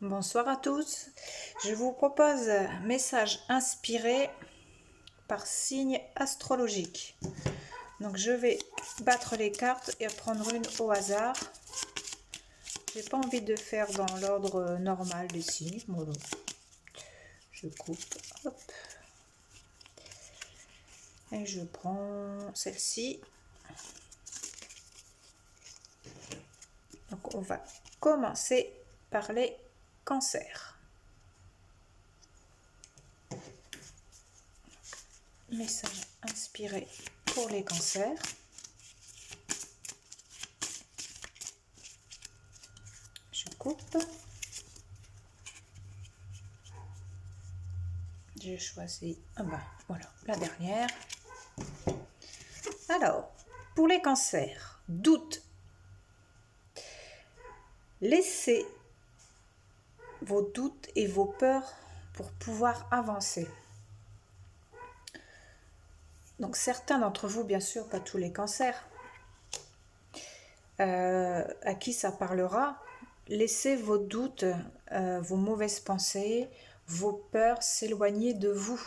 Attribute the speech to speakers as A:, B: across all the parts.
A: Bonsoir à tous. Je vous propose un message inspiré par signe astrologique. Donc je vais battre les cartes et prendre une au hasard. J'ai pas envie de faire dans l'ordre normal des signes. Voilà. Je coupe. Hop. Et je prends celle-ci. Donc on va commencer par les cancers. Message inspiré pour les cancers. Je coupe. J'ai choisi voilà, la dernière. Alors, pour les cancers, doute. Laissez vos doutes et vos peurs pour pouvoir avancer. Donc certains d'entre vous, bien sûr, pas tous les cancers, à qui ça parlera, laissez vos doutes, vos mauvaises pensées, vos peurs s'éloigner de vous.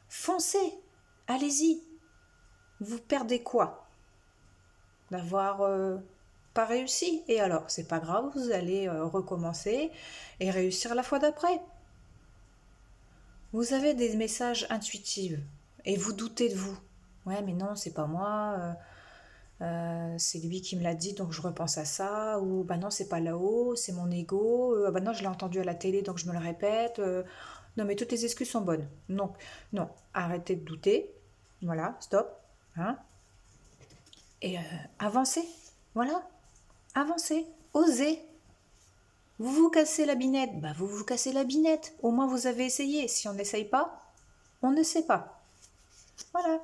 A: Foncez, allez-y. Vous perdez quoi? D'avoir pas réussi. Et alors, c'est pas grave, vous allez recommencer et réussir la fois d'après. Vous avez des messages intuitifs et vous doutez de vous. Ouais, mais non, c'est pas moi. C'est lui qui me l'a dit, donc je repense à ça. Ou bah non, c'est pas là-haut, c'est mon ego. Bah non, je l'ai entendu à la télé, donc je me le répète. Non, mais toutes les excuses sont bonnes. Donc, non, arrêtez de douter. Voilà, stop. Hein? Et avancez. Voilà. Avancez. Osez. Vous vous cassez la binette. Bah, vous vous cassez la binette. Au moins, vous avez essayé. Si on n'essaye pas, on ne sait pas. Voilà.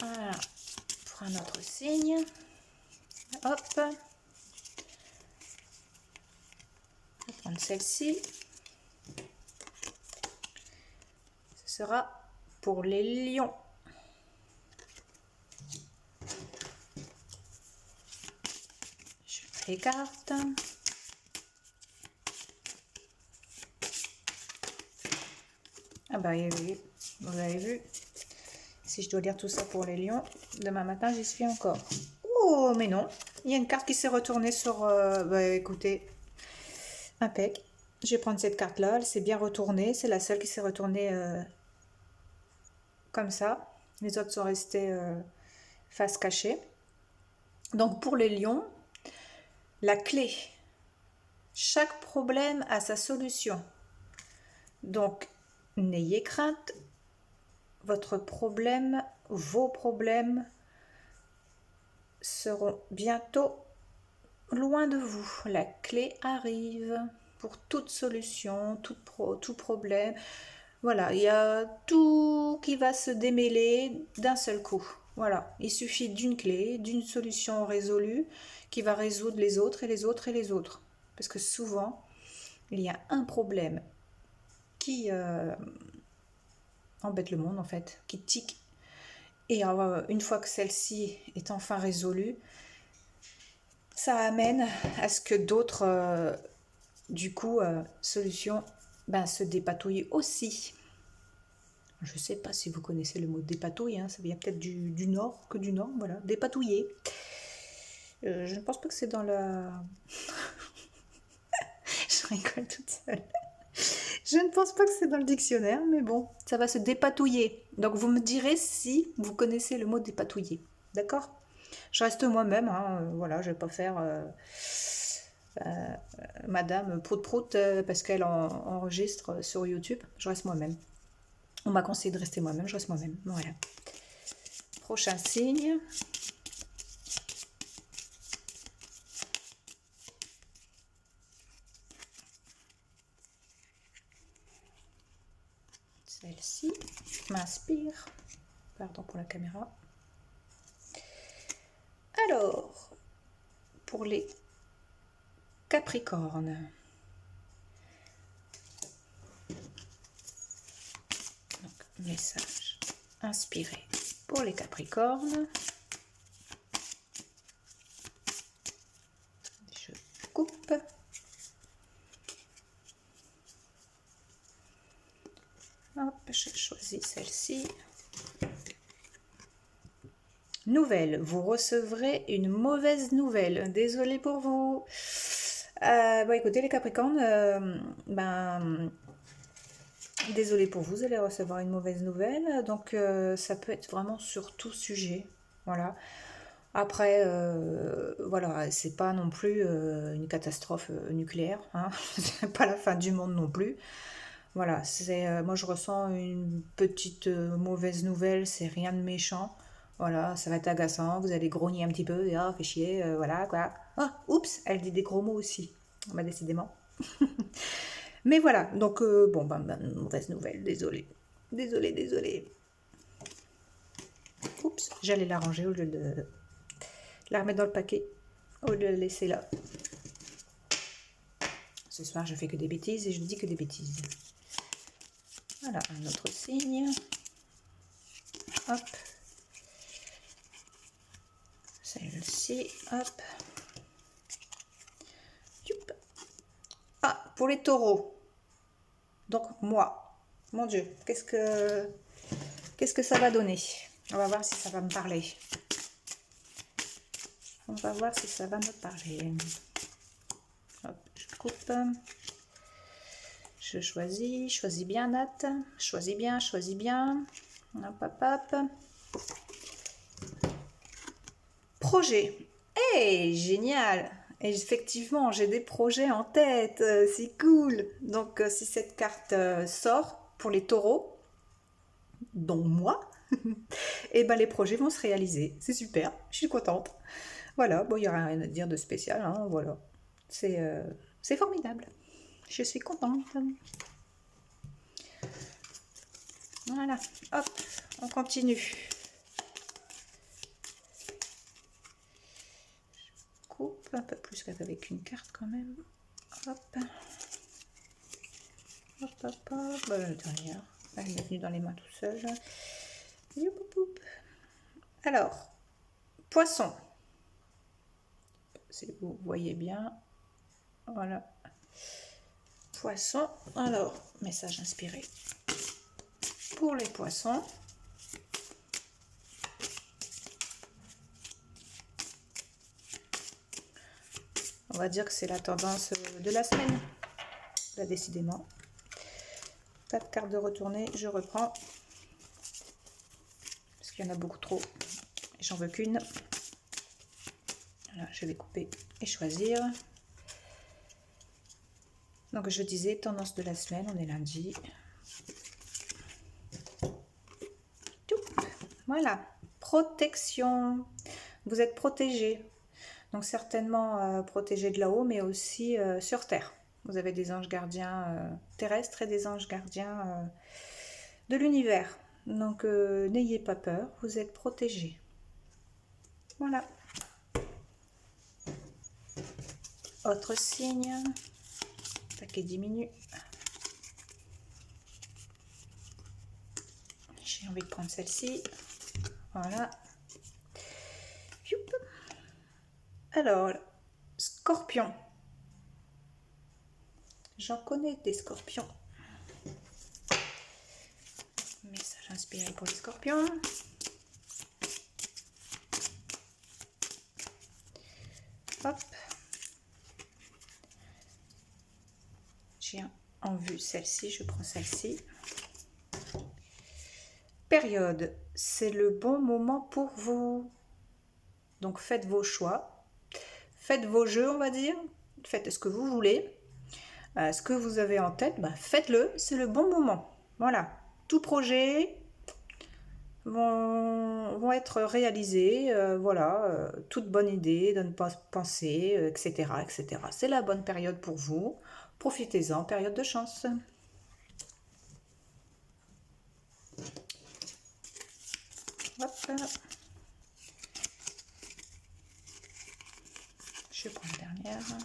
A: Voilà. Pour un autre signe. Hop. Je vais prendre celle-ci. Ce sera pour les lions. Je fais les cartes. Ah bah oui, vous avez vu. Si je dois lire tout ça pour les lions, demain matin j'y suis encore. Oh mais non, il y a une carte qui s'est retournée sur... bah écoutez, impec. Je vais prendre cette carte là, elle s'est bien retournée. C'est la seule qui s'est retournée comme ça. Les autres sont restés face cachée. Donc pour les lions, la clé. Chaque problème a sa solution. Donc n'ayez crainte. Votre problème, vos problèmes seront bientôt loin de vous. La clé arrive pour toute solution, tout problème. Voilà, il y a tout qui va se démêler d'un seul coup. Voilà, il suffit d'une clé, d'une solution résolue qui va résoudre les autres et les autres et les autres. Parce que souvent, il y a un problème qui embête le monde en fait, qui tique. Et une fois que celle-ci est enfin résolue, ça amène à ce que d'autres, solutions, se dépatouillent aussi. Je ne sais pas si vous connaissez le mot dépatouille, hein, ça vient peut-être du nord, que du nord, voilà, dépatouiller. Je ne pense pas que c'est dans la... Je rigole toute seule. Je ne pense pas que c'est dans le dictionnaire, mais bon, ça va se dépatouiller. Donc vous me direz si vous connaissez le mot dépatouiller. D'accord? Je reste moi-même, hein, voilà, je ne vais pas faire Madame Prout-Prout parce qu'elle enregistre sur YouTube. Je reste moi-même. On m'a conseillé de rester moi-même, je reste moi-même. Voilà. Prochain signe. Celle-ci m'inspire. Pardon pour la caméra. Alors, pour les Capricornes. Donc, message inspiré pour les Capricornes. Je coupe. je choisis celle-ci. Nouvelle, vous recevrez une mauvaise nouvelle. Désolée pour vous. Bon, écoutez les Capricornes, désolée pour vous, vous allez recevoir une mauvaise nouvelle. Donc ça peut être vraiment sur tout sujet. Voilà. Après, voilà, c'est pas non plus une catastrophe nucléaire. Hein. C'est pas la fin du monde non plus. Voilà, moi je ressens une petite mauvaise nouvelle, c'est rien de méchant. Voilà, ça va être agaçant, vous allez grogner un petit peu, et, ah, fait chier, voilà quoi. Ah, oups, elle dit des gros mots aussi. Bah, décidément. Mais voilà, donc bon, mauvaise nouvelle, désolé. Désolé. Oups, j'allais la ranger au lieu de la remettre dans le paquet, au lieu de la laisser là. Ce soir, je fais que des bêtises et je dis que des bêtises. Voilà, un autre signe. Hop. Celle-ci, hop. Youp. Ah, pour les taureaux. Donc, moi. Mon Dieu, qu'est-ce que ça va donner? On va voir si ça va me parler. On va voir si ça va me parler. Hop, je coupe. Je choisis bien, Nat. Choisis bien. Hop. Projet. Hey, génial! Et effectivement, j'ai des projets en tête. C'est cool. Donc, si cette carte sort pour les taureaux, dont moi, et ben les projets vont se réaliser. C'est super. Je suis contente. Voilà. Bon, il n'y a rien à dire de spécial. Hein, voilà. C'est formidable. Je suis contente. Voilà. Hop, on continue. Coupe un peu plus qu'avec une carte quand même. Hop. Derrière. Elle est venue dans les mains tout seul. Alors, poisson. Si vous voyez bien. Voilà. Poisson. Alors, message inspiré. Pour les poissons. On va dire que c'est la tendance de la semaine. Là, décidément. Pas de carte de retourner, je reprends. Parce qu'il y en a beaucoup trop. Et j'en veux qu'une. Voilà, je vais couper et choisir. Donc je disais, tendance de la semaine, on est lundi. Voilà, protection. Vous êtes protégé. Donc certainement protégé de là-haut, mais aussi sur Terre. Vous avez des anges gardiens terrestres et des anges gardiens de l'univers. Donc n'ayez pas peur, vous êtes protégé. Voilà. Autre signe. Paquet diminue. J'ai envie de prendre celle-ci. Voilà. Youp. Alors, scorpion. J'en connais des scorpions. Message inspiré pour les scorpions. Hop. J'ai en vue celle-ci, je prends celle-ci. Période, c'est le bon moment pour vous. Donc faites vos choix. Faites vos jeux, on va dire. Faites ce que vous voulez. Ce que vous avez en tête, faites-le. C'est le bon moment. Voilà. Tout projet vont être réalisés. Voilà. Toute bonne idée, donne pas penser, etc., etc. C'est la bonne période pour vous. Profitez-en, période de chance. Hop. Je prends la dernière.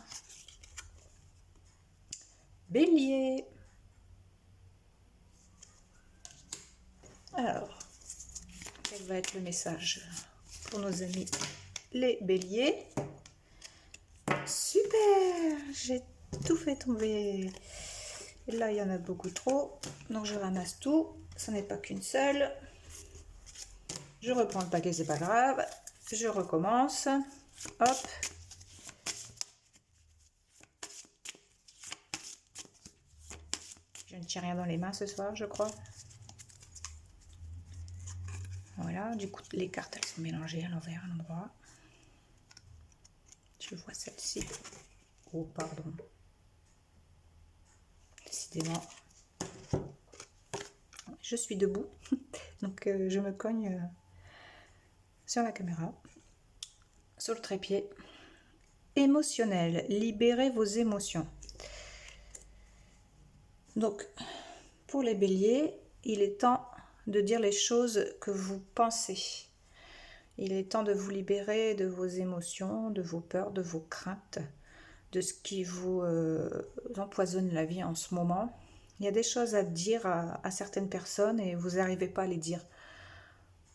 A: Bélier. Alors, quel va être le message pour nos amis les béliers? Super! J'ai tout fait tomber. Et là, il y en a beaucoup trop. Donc, je ramasse tout. Ce n'est pas qu'une seule. Je reprends le paquet, c'est pas grave. Je recommence. Hop. Je ne tiens rien dans les mains ce soir, je crois. Voilà, du coup, les cartes, elles sont mélangées à l'envers, à l'endroit. Je vois celle-ci. Oh, pardon. Décidément. Je suis debout, donc je me cogne sur la caméra, sur le trépied. Émotionnel, libérez vos émotions. Donc, pour les béliers, il est temps de dire les choses que vous pensez. Il est temps de vous libérer de vos émotions, de vos peurs, de vos craintes, de ce qui vous empoisonne la vie en ce moment. Il y a des choses à dire à certaines personnes et vous n'arrivez pas à les dire.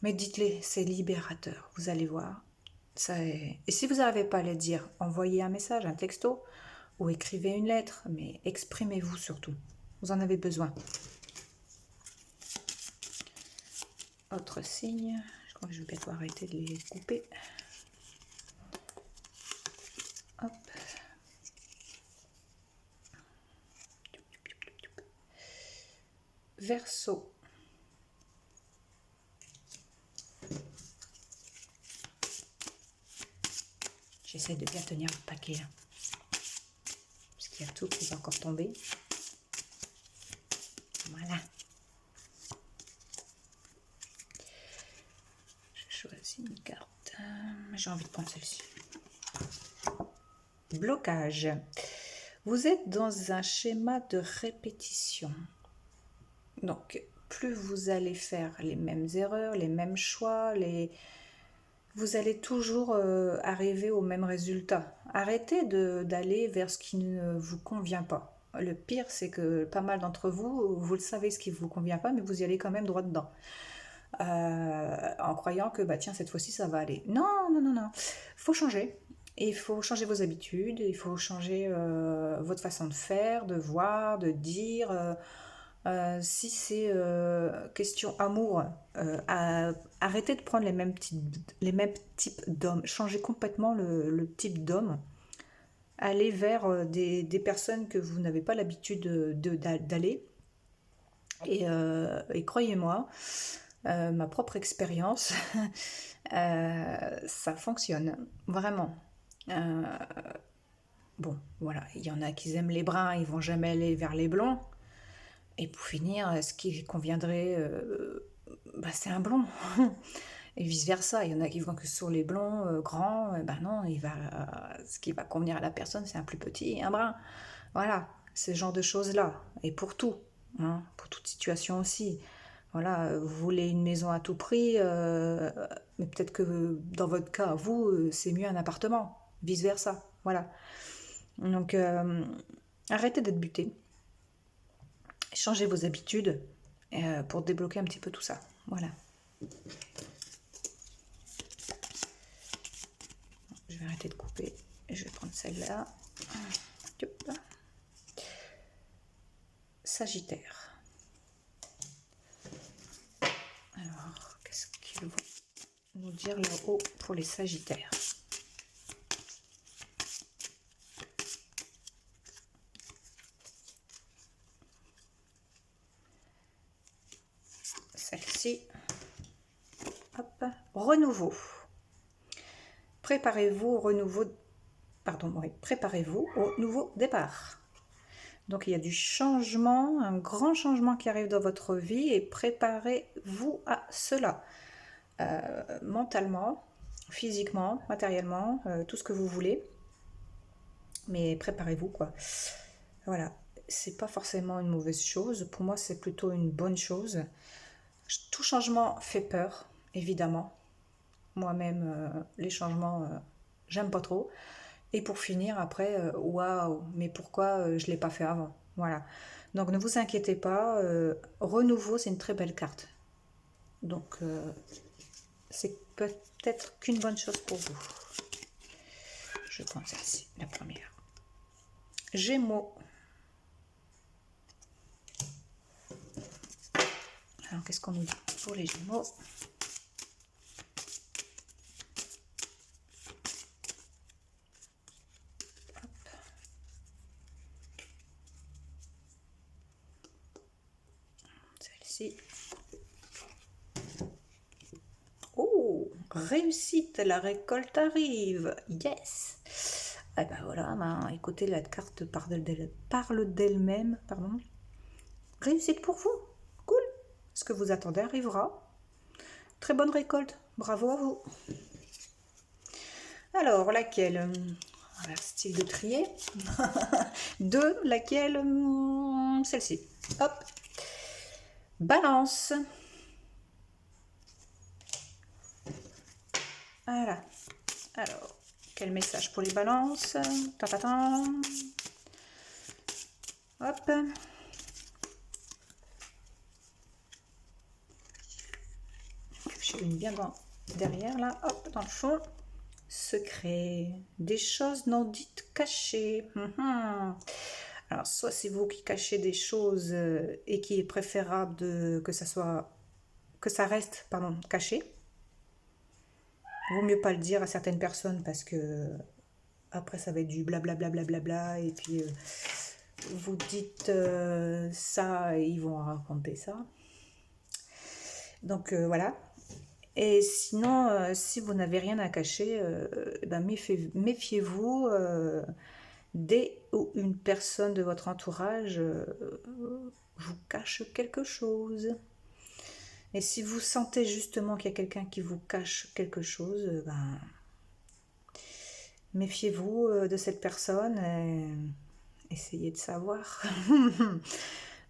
A: Mais dites-les, c'est libérateur, vous allez voir. Et si vous n'arrivez pas à les dire, envoyez un message, un texto, ou écrivez une lettre, mais exprimez-vous surtout. Vous en avez besoin. Autre signe, je crois que je vais bientôt arrêter de les couper. Hop. Verseau. J'essaie de bien tenir le paquet, là. Parce qu'il y a tout qui va encore tomber. Voilà. Je choisis une carte. J'ai envie de prendre celle-ci. Blocage. Vous êtes dans un schéma de répétition. Donc, plus vous allez faire les mêmes erreurs, les mêmes choix, vous allez toujours arriver au même résultat. Arrêtez d'aller vers ce qui ne vous convient pas. Le pire, c'est que pas mal d'entre vous, vous le savez ce qui ne vous convient pas, mais vous y allez quand même droit dedans. En croyant que, bah tiens, cette fois-ci, ça va aller. Non, non, non, non. Il faut changer. Il faut changer vos habitudes, il faut changer votre façon de faire, de voir, de dire. Si c'est question amour, arrêtez de prendre les mêmes types d'hommes. Changez complètement le type d'homme. Allez vers des personnes que vous n'avez pas l'habitude d'aller. Et croyez-moi, ma propre expérience, ça fonctionne, vraiment. Bon, voilà, il y en a qui aiment les bruns, ils vont jamais aller vers les blonds. Et pour finir, ce qui conviendrait, c'est un blond. Et vice-versa, il y en a qui vont que sur les blonds grands, non, ce qui va convenir à la personne, c'est un plus petit et un brun. Voilà, ce genre de choses-là. Et pour tout, hein, pour toute situation aussi. Voilà, vous voulez une maison à tout prix, mais peut-être que dans votre cas, vous, c'est mieux un appartement. Vice-versa, voilà. Donc, arrêtez d'être buté. Changez vos habitudes pour débloquer un petit peu tout ça. Voilà. Je vais arrêter de couper. Je vais prendre celle-là. Sagittaire. Alors, qu'est-ce qu'ils vont nous dire là-haut pour les Sagittaires? Celle-ci. Hop. Renouveau. Préparez-vous au renouveau. Pardon, oui. Préparez-vous au nouveau départ. Donc il y a du changement, un grand changement qui arrive dans votre vie et préparez-vous à cela. Mentalement, physiquement, matériellement, tout ce que vous voulez. Mais préparez-vous, quoi. Voilà. C'est pas forcément une mauvaise chose. Pour moi, c'est plutôt une bonne chose. Tout changement fait peur, évidemment. Moi-même, les changements, j'aime pas trop. Et pour finir, après, waouh, mais pourquoi je ne l'ai pas fait avant? Voilà. Donc ne vous inquiétez pas, renouveau, c'est une très belle carte. Donc c'est peut-être qu'une bonne chose pour vous. Je prends celle-ci, la première. Gémeaux. qu'est-ce qu'on nous dit pour les Gémeaux? Celle-ci. Oh, réussite, la récolte arrive. Yes. Eh ben voilà, ben, écoutez, la carte parle d'elle-même. Pardon. Réussite pour vous. Cool. Ce que vous attendez arrivera. Très bonne récolte. Bravo à vous. Alors, laquelle? Voilà, style de trier. Deux, laquelle? Celle-ci. Hop. Balance. Voilà. Alors, quel message pour les balances? Tatatin. Hop. Je l'ai mis bien derrière là. Hop, dans le fond. Secret. Des choses non dites cachées. Alors, soit c'est vous qui cachez des choses et qui est préférable que ça reste, pardon, caché. Vaut mieux pas le dire à certaines personnes parce que après ça va être du blablabla bla, et puis vous dites ça et ils vont raconter ça. Donc voilà. Et sinon, si vous n'avez rien à cacher, ben méfiez-vous dès où une personne de votre entourage vous cache quelque chose. Et si vous sentez justement qu'il y a quelqu'un qui vous cache quelque chose, ben, méfiez-vous de cette personne et essayez de savoir.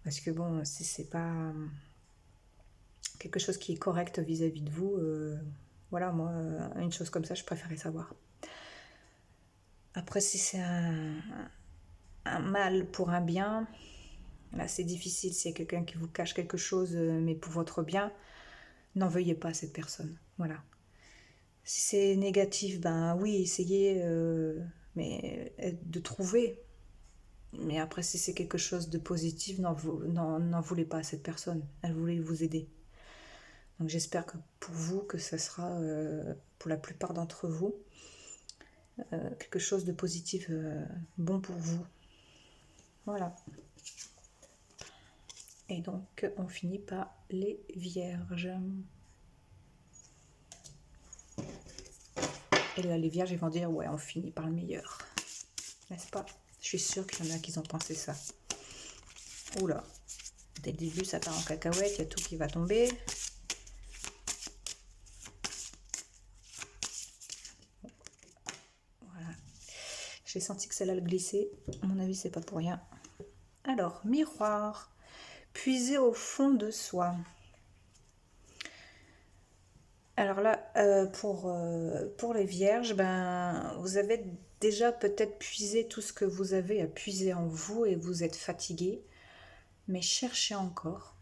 A: Parce que bon, si c'est pas quelque chose qui est correct vis-à-vis de vous, voilà, moi, une chose comme ça, je préférais savoir. Après, si c'est un mal pour un bien, là c'est difficile. S'il y a quelqu'un qui vous cache quelque chose, mais pour votre bien, n'en veuillez pas à cette personne. Voilà. Si c'est négatif, ben oui, essayez mais de trouver. Mais après, si c'est quelque chose de positif, n'en voulez pas à cette personne. Elle voulait vous aider. Donc j'espère que pour vous, que ça sera, pour la plupart d'entre vous, quelque chose de positif, bon pour vous. Voilà. Et donc, on finit par les vierges. Et là, les vierges, ils vont dire, ouais, on finit par le meilleur. N'est-ce pas? Je suis sûre qu'il y en a qui ont pensé ça. Oula. Dès le début, ça part en cacahuète, il y a tout qui va tomber. Voilà. J'ai senti que ça allait glisser. À mon avis, c'est pas pour rien. Alors, miroir. Puiser au fond de soi. Alors là, pour les vierges, ben, vous avez déjà peut-être puisé tout ce que vous avez à puiser en vous et vous êtes fatigué. Mais cherchez encore,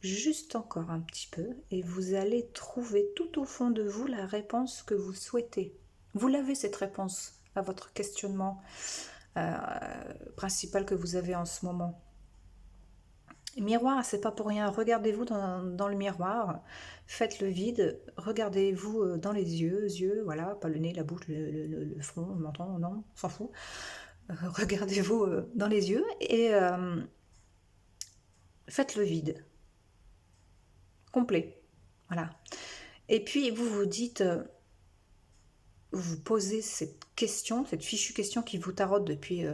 A: juste encore un petit peu, et vous allez trouver tout au fond de vous la réponse que vous souhaitez. Vous l'avez, cette réponse à votre questionnement principal que vous avez en ce moment. Miroir, c'est pas pour rien. Regardez-vous dans le miroir, faites le vide, regardez-vous dans les yeux, voilà, pas le nez, la bouche, le front, le menton, non, on s'en fout. Regardez-vous dans les yeux et faites le vide, complet, voilà. Et puis vous vous dites, vous posez cette question, cette fichue question qui vous taraude depuis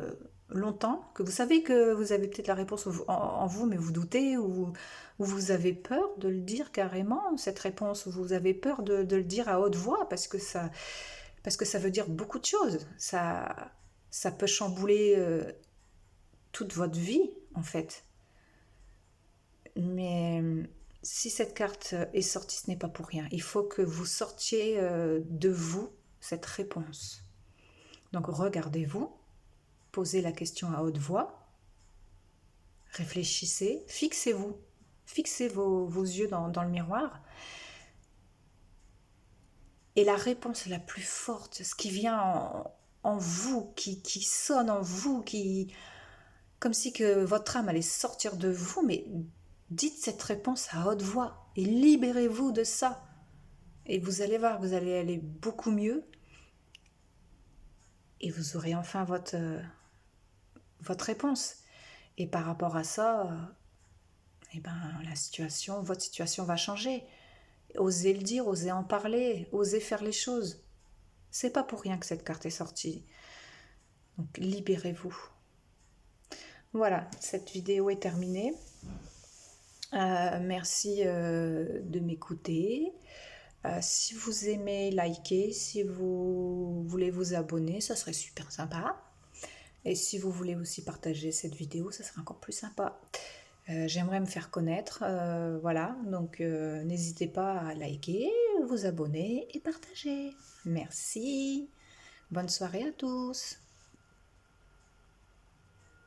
A: longtemps, que vous savez que vous avez peut-être la réponse en vous, mais vous doutez, ou vous avez peur de le dire carrément, cette réponse, vous avez peur de le dire à haute voix, parce que ça veut dire beaucoup de choses. Ça peut chambouler toute votre vie, en fait. Mais si cette carte est sortie, ce n'est pas pour rien. Il faut que vous sortiez de vous cette réponse. Donc regardez-vous, posez la question à haute voix, réfléchissez, fixez-vous, fixez vos yeux dans le miroir. Et la réponse la plus forte, ce qui vient en vous, qui sonne en vous, comme si que votre âme allait sortir de vous, mais Dites cette réponse à haute voix et libérez-vous de ça. Et vous allez voir, vous allez aller beaucoup mieux et vous aurez enfin votre réponse. Et par rapport à ça, eh ben, votre situation va changer. Osez le dire, osez en parler, osez faire les choses. C'est pas pour rien que cette carte est sortie. Donc libérez-vous. Voilà, cette vidéo est terminée. Merci de m'écouter. Si vous aimez, likez. Si vous voulez vous abonner, ça serait super sympa. Et si vous voulez aussi partager cette vidéo, ça serait encore plus sympa. J'aimerais me faire connaître, voilà. Donc n'hésitez pas à liker, vous abonner et partager. Merci. Bonne soirée à tous.